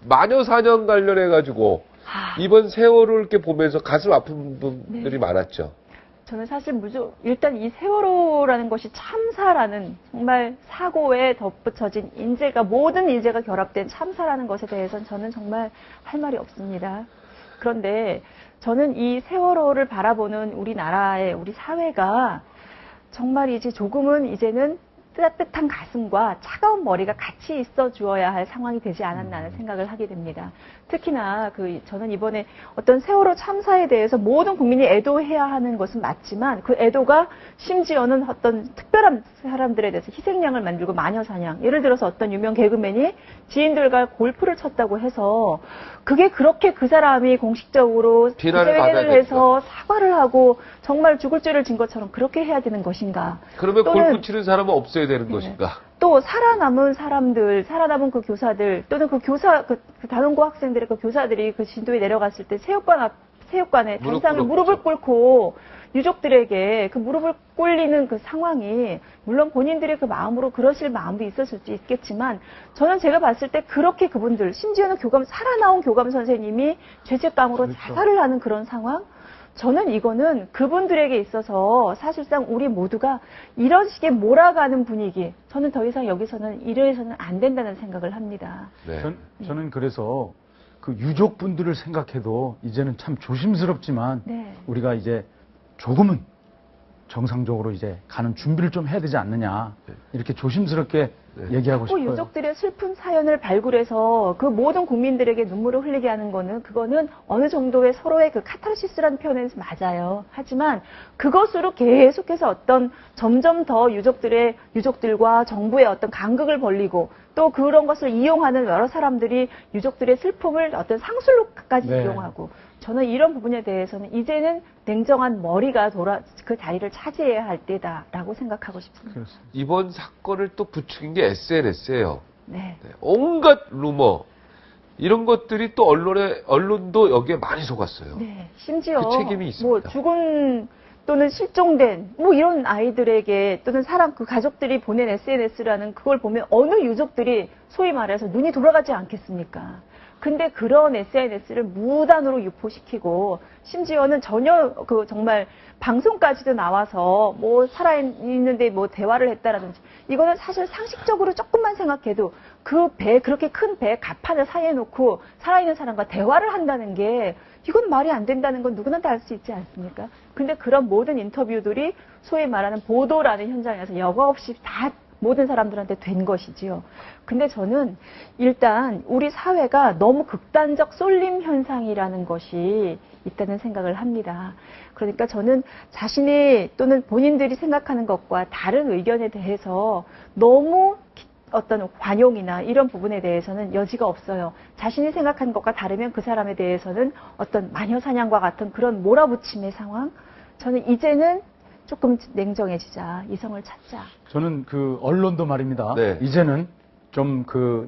마녀 사냥 관련해가지고 이번 세월을 이렇게 보면서 가슴 아픈 분들이 많았죠. 저는 사실 일단 이 세월호라는 것이 참사라는 정말 사고에 덧붙여진 모든 인재가 결합된 참사라는 것에 대해서는 저는 정말 할 말이 없습니다. 그런데 저는 이 세월호를 바라보는 우리나라의 우리 사회가 정말 이제는 따뜻한 가슴과 차가운 머리가 같이 있어 주어야 할 상황이 되지 않았나 하는 생각을 하게 됩니다. 특히나 저는 이번에 어떤 세월호 참사에 대해서 모든 국민이 애도해야 하는 것은 맞지만 그 애도가 심지어는 어떤 특별한 사람들에 대해서 희생양을 만들고 마녀사냥, 예를 들어서 어떤 유명 개그맨이 지인들과 골프를 쳤다고 해서 그게 그렇게 그 사람이 공식적으로 기자회견을 해서 사과를 하고 정말 죽을 죄를 진 것처럼 그렇게 해야 되는 것인가? 그러면 골프 치는 사람은 없어야 되는 것인가? 또 살아남은 사람들, 살아남은 그 교사들 또는 그 단원고 학생들의 그 교사들이 그 진도에 내려갔을 때 체육관에 단상에 무릎을 꿇고 유족들에게 그 무릎을 꿇리는 그 상황이 물론 본인들이 그 마음으로 그러실 마음도 있었을 수 있겠지만 저는 제가 봤을 때 그렇게 그분들 심지어는 살아나온 교감 선생님이 죄책감으로 자살을 하는 그런 상황 저는 이거는 그분들에게 있어서 사실상 우리 모두가 이런 식의 몰아가는 분위기 저는 더 이상 여기서는 이래서는 안 된다는 생각을 합니다. 네. 저는 그래서 그 유족분들을 생각해도 이제는 참 조심스럽지만 우리가 이제 조금은 정상적으로 이제 가는 준비를 좀 해야 되지 않느냐 이렇게 조심스럽게 얘기하고 싶어요. 유족들의 슬픈 사연을 발굴해서 그 모든 국민들에게 눈물을 흘리게 하는 그거는 어느 정도의 서로의 그 카타르시스라는 표현에서 맞아요. 하지만 그것으로 계속해서 점점 더 유족들과 정부의 어떤 간극을 벌리고 또 그런 것을 이용하는 여러 사람들이 유족들의 슬픔을 어떤 상술로까지 이용하고 저는 이런 부분에 대해서는 이제는 냉정한 머리가 그 자리를 차지해야 할 때다라고 생각하고 싶습니다. 그렇습니다. 이번 사건을 또 부추긴 게 SNS예요. 네. 온갖 루머 이런 것들이 또 언론도 여기에 많이 속았어요. 네. 심지어 그 책임이 있습니다. 죽은 또는 실종된 이런 아이들에게 또는 그 가족들이 보낸 SNS라는 그걸 보면 어느 유족들이 소위 말해서 눈이 돌아가지 않겠습니까? 근데 그런 SNS를 무단으로 유포시키고 심지어는 전혀 정말 방송까지도 나와서 살아있는데 대화를 했다라든지 이거는 사실 상식적으로 조금만 생각해도 그렇게 큰 배 갑판을 사이에 놓고 살아있는 사람과 대화를 한다는 게 이건 말이 안 된다는 건 누구나 다 알 수 있지 않습니까? 근데 그런 모든 인터뷰들이 소위 말하는 보도라는 현장에서 여과 없이 다 모든 사람들한테 된 것이지요. 근데 저는 일단 우리 사회가 너무 극단적 쏠림 현상이라는 것이 있다는 생각을 합니다. 그러니까 저는 자신이 또는 본인들이 생각하는 것과 다른 의견에 대해서 너무 어떤 관용이나 이런 부분에 대해서는 여지가 없어요. 자신이 생각하는 것과 다르면 그 사람에 대해서는 어떤 마녀사냥과 같은 그런 몰아붙임의 상황? 저는 이제는 조금 냉정해지자, 이성을 찾자. 저는 언론도 말입니다. 이제는 좀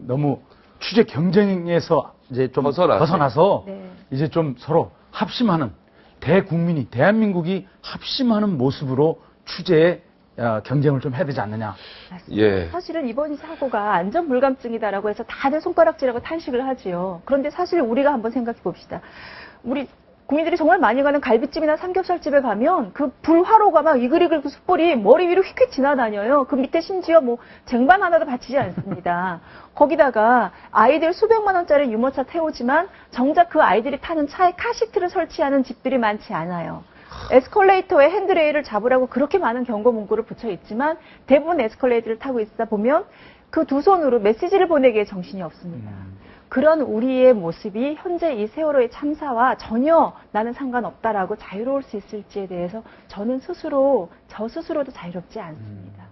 너무 취재 경쟁에서 이제 좀 벗어나서 이제 좀 서로 합심하는 대국민이, 대한민국이 합심하는 모습으로 취재에 경쟁을 좀 해야 되지 않느냐. 맞습니다. 사실은 이번 사고가 안전불감증이다라고 해서 다들 손가락질하고 탄식을 하지요. 그런데 사실 우리가 한번 생각해 봅시다. 우리 국민들이 정말 많이 가는 갈비집이나 삼겹살집에 가면 그 불화로가 막 이글이글 그 숯불이 머리 위로 휙휙 지나다녀요. 그 밑에 심지어 쟁반 하나도 받치지 않습니다. 거기다가 아이들 수백만 원짜리 유모차 태우지만 정작 그 아이들이 타는 차에 카시트를 설치하는 집들이 많지 않아요. 에스컬레이터에 핸드레일을 잡으라고 그렇게 많은 경고 문구를 붙여 있지만 대부분 에스컬레이터를 타고 있다 보면 그 두 손으로 메시지를 보내기에 정신이 없습니다. 그런 우리의 모습이 현재 이 세월호의 참사와 전혀 나는 상관없다라고 자유로울 수 있을지에 대해서 저는 저 스스로도 자유롭지 않습니다.